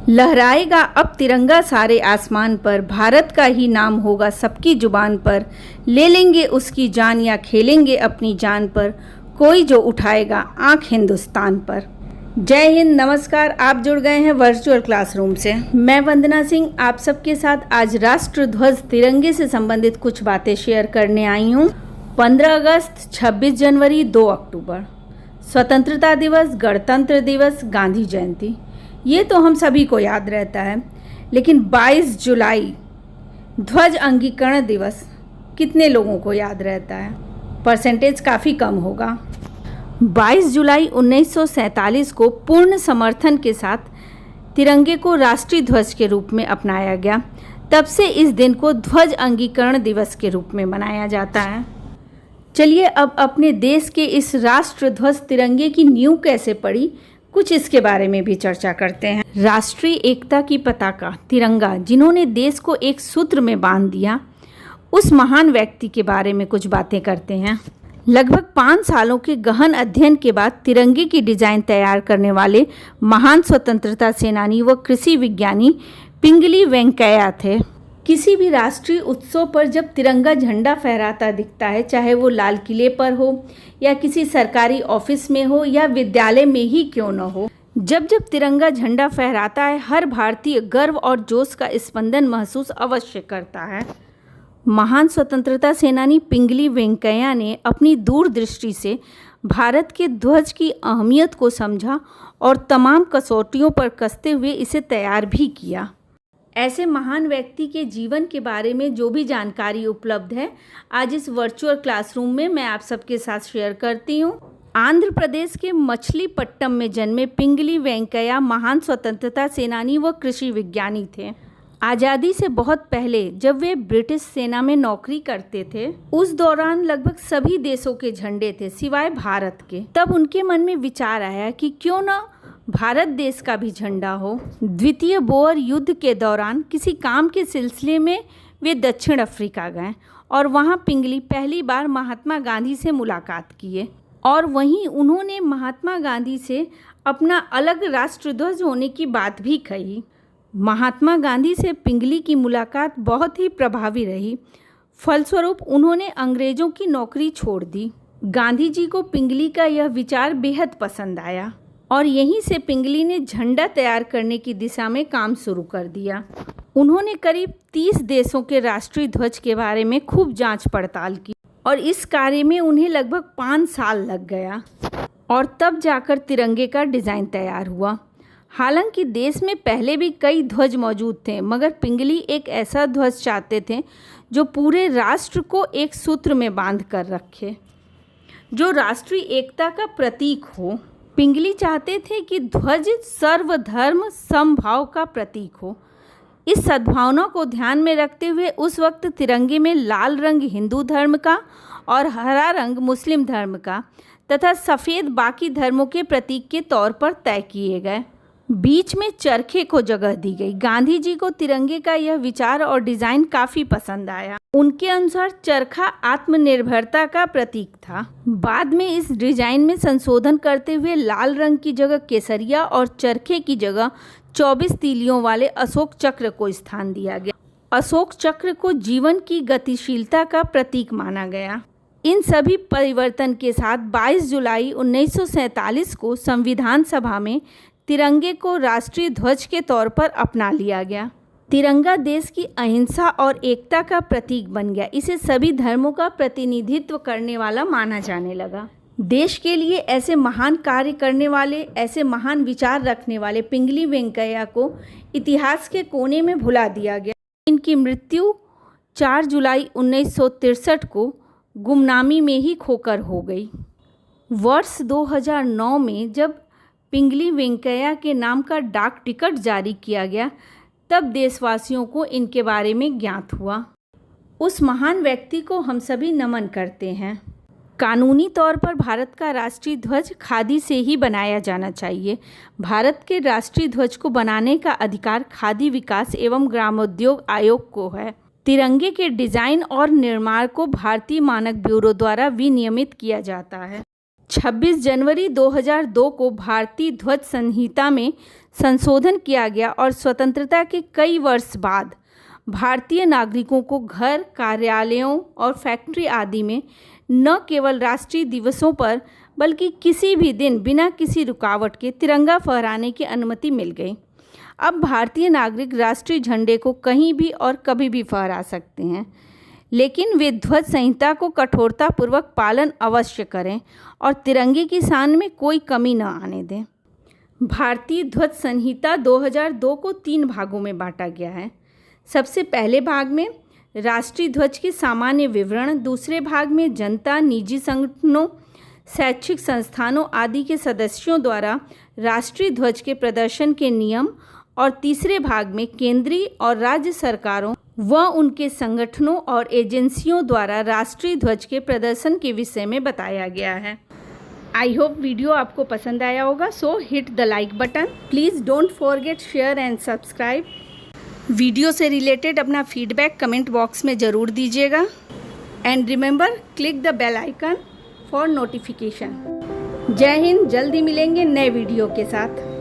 लहराएगा अब तिरंगा सारे आसमान पर, भारत का ही नाम होगा सबकी जुबान पर। ले लेंगे उसकी जान या खेलेंगे अपनी जान पर, कोई जो उठाएगा आंख हिंदुस्तान पर। जय हिंद, नमस्कार। आप जुड़ गए हैं वर्चुअल क्लासरूम से। मैं वंदना सिंह आप सबके साथ आज राष्ट्र ध्वज तिरंगे से संबंधित कुछ बातें शेयर करने आई हूँ। 15 अगस्त, 26 जनवरी, 2 अक्टूबर, स्वतंत्रता दिवस, गणतंत्र दिवस, गांधी जयंती, ये तो हम सभी को याद रहता है। लेकिन 22 जुलाई ध्वज अंगीकरण दिवस कितने लोगों को याद रहता है? परसेंटेज काफ़ी कम होगा। 22 जुलाई 1947 को पूर्ण समर्थन के साथ तिरंगे को राष्ट्रीय ध्वज के रूप में अपनाया गया। तब से इस दिन को ध्वज अंगीकरण दिवस के रूप में मनाया जाता है। चलिए अब अपने देश के इस राष्ट्र ध्वज तिरंगे की नींव कैसे पड़ी, कुछ इसके बारे में भी चर्चा करते हैं। राष्ट्रीय एकता की पताका तिरंगा, जिन्होंने देश को एक सूत्र में बांध दिया, उस महान व्यक्ति के बारे में कुछ बातें करते हैं। लगभग 5 सालों के गहन अध्ययन के बाद तिरंगे की डिजाइन तैयार करने वाले महान स्वतंत्रता सेनानी व कृषि विज्ञानी पिंगली वेंकैया थे। किसी भी राष्ट्रीय उत्सव पर जब तिरंगा झंडा फहराता दिखता है, चाहे वो लाल किले पर हो या किसी सरकारी ऑफिस में हो या विद्यालय में ही क्यों न हो, जब जब तिरंगा झंडा फहराता है, हर भारतीय गर्व और जोश का स्पंदन महसूस अवश्य करता है। महान स्वतंत्रता सेनानी पिंगली वेंकैया ने अपनी दूरदृष्टि से भारत के ध्वज की अहमियत को समझा और तमाम कसौटियों पर कसते हुए इसे तैयार भी किया। ऐसे महान व्यक्ति के जीवन के बारे में जो भी जानकारी उपलब्ध है, आज इस वर्चुअल क्लासरूम में मैं आप सबके साथ शेयर करती हूँ। आंध्र प्रदेश के मछलीपट्टनम में जन्मे पिंगली वेंकैया महान स्वतंत्रता सेनानी व कृषि विज्ञानी थे। आज़ादी से बहुत पहले जब वे ब्रिटिश सेना में नौकरी करते थे, उस दौरान लगभग सभी देशों के झंडे थे सिवाय भारत के। तब उनके मन में विचार आया कि क्यों न भारत देश का भी झंडा हो। द्वितीय बोअर युद्ध के दौरान किसी काम के सिलसिले में वे दक्षिण अफ्रीका गए और वहां पिंगली पहली बार महात्मा गांधी से मुलाकात किए और वहीं उन्होंने महात्मा गांधी से अपना अलग राष्ट्रध्वज होने की बात भी कही। महात्मा गांधी से पिंगली की मुलाकात बहुत ही प्रभावी रही। फलस्वरूप उन्होंने अंग्रेज़ों की नौकरी छोड़ दी। गांधी जी को पिंगली का यह विचार बेहद पसंद आया और यहीं से पिंगली ने झंडा तैयार करने की दिशा में काम शुरू कर दिया। उन्होंने करीब 30 देशों के राष्ट्रीय ध्वज के बारे में खूब जांच पड़ताल की और इस कार्य में उन्हें लगभग 5 साल लग गया और तब जाकर तिरंगे का डिज़ाइन तैयार हुआ। हालांकि देश में पहले भी कई ध्वज मौजूद थे, मगर पिंगली एक ऐसा ध्वज चाहते थे जो पूरे राष्ट्र को एक सूत्र में बांध कर रखे, जो राष्ट्रीय एकता का प्रतीक हो। पिंगली चाहते थे कि ध्वज सर्वधर्म समभाव का प्रतीक हो। इस सद्भावना को ध्यान में रखते हुए उस वक्त तिरंगे में लाल रंग हिंदू धर्म का और हरा रंग मुस्लिम धर्म का तथा सफ़ेद बाकी धर्मों के प्रतीक के तौर पर तय किए गए। बीच में चरखे को जगह दी गई। गांधी जी को तिरंगे का यह विचार और डिज़ाइन काफ़ी पसंद आया। उनके अनुसार चरखा आत्मनिर्भरता का प्रतीक था। बाद में इस डिज़ाइन में संशोधन करते हुए लाल रंग की जगह केसरिया और चरखे की जगह 24 तीलियों वाले अशोक चक्र को स्थान दिया गया। अशोक चक्र को जीवन की गतिशीलता का प्रतीक माना गया। इन सभी परिवर्तन के साथ 22 जुलाई 1947 को संविधान सभा में तिरंगे को राष्ट्रीय ध्वज के तौर पर अपना लिया गया। तिरंगा देश की अहिंसा और एकता का प्रतीक बन गया। इसे सभी धर्मों का प्रतिनिधित्व करने वाला माना जाने लगा। देश के लिए ऐसे महान कार्य करने वाले, ऐसे महान विचार रखने वाले पिंगली वेंकैया को इतिहास के कोने में भुला दिया गया। इनकी मृत्यु 4 जुलाई 1963 को गुमनामी में ही खोकर हो गई। वर्ष 2009 में जब पिंगली वेंकैया के नाम का डाक टिकट जारी किया गया, तब देशवासियों को इनके बारे में ज्ञात हुआ। उस महान व्यक्ति को हम सभी नमन करते हैं। कानूनी तौर पर भारत का राष्ट्रीय ध्वज खादी से ही बनाया जाना चाहिए। भारत के राष्ट्रीय ध्वज को बनाने का अधिकार खादी विकास एवं ग्रामोद्योग आयोग को है। तिरंगे के डिज़ाइन और निर्माण को भारतीय मानक ब्यूरो द्वारा विनियमित किया जाता है। 26 जनवरी 2002 को भारतीय ध्वज संहिता में संशोधन किया गया और स्वतंत्रता के कई वर्ष बाद भारतीय नागरिकों को घर, कार्यालयों और फैक्ट्री आदि में न केवल राष्ट्रीय दिवसों पर बल्कि किसी भी दिन बिना किसी रुकावट के तिरंगा फहराने की अनुमति मिल गई। अब भारतीय नागरिक राष्ट्रीय झंडे को कहीं भी और कभी भी फहरा सकते हैं, लेकिन वे ध्वज संहिता को कठोरतापूर्वक पालन अवश्य करें और तिरंगे की शान में कोई कमी न आने दें। भारतीय ध्वज संहिता 2002 को 3 भागों में बांटा गया है। सबसे पहले भाग में राष्ट्रीय ध्वज के सामान्य विवरण, दूसरे भाग में जनता, निजी संगठनों, शैक्षिक संस्थानों आदि के सदस्यों द्वारा राष्ट्रीय ध्वज के प्रदर्शन के नियम और तीसरे भाग में केंद्रीय और राज्य सरकारों व उनके संगठनों और एजेंसियों द्वारा राष्ट्रीय ध्वज के प्रदर्शन के विषय में बताया गया है। आई होप वीडियो आपको पसंद आया होगा। So hit the like button. Please don't forget share and subscribe. Video से रिलेटेड अपना फीडबैक कमेंट बॉक्स में ज़रूर दीजिएगा and remember click the bell icon for notification. जय हिंद। जल्दी मिलेंगे नए वीडियो के साथ।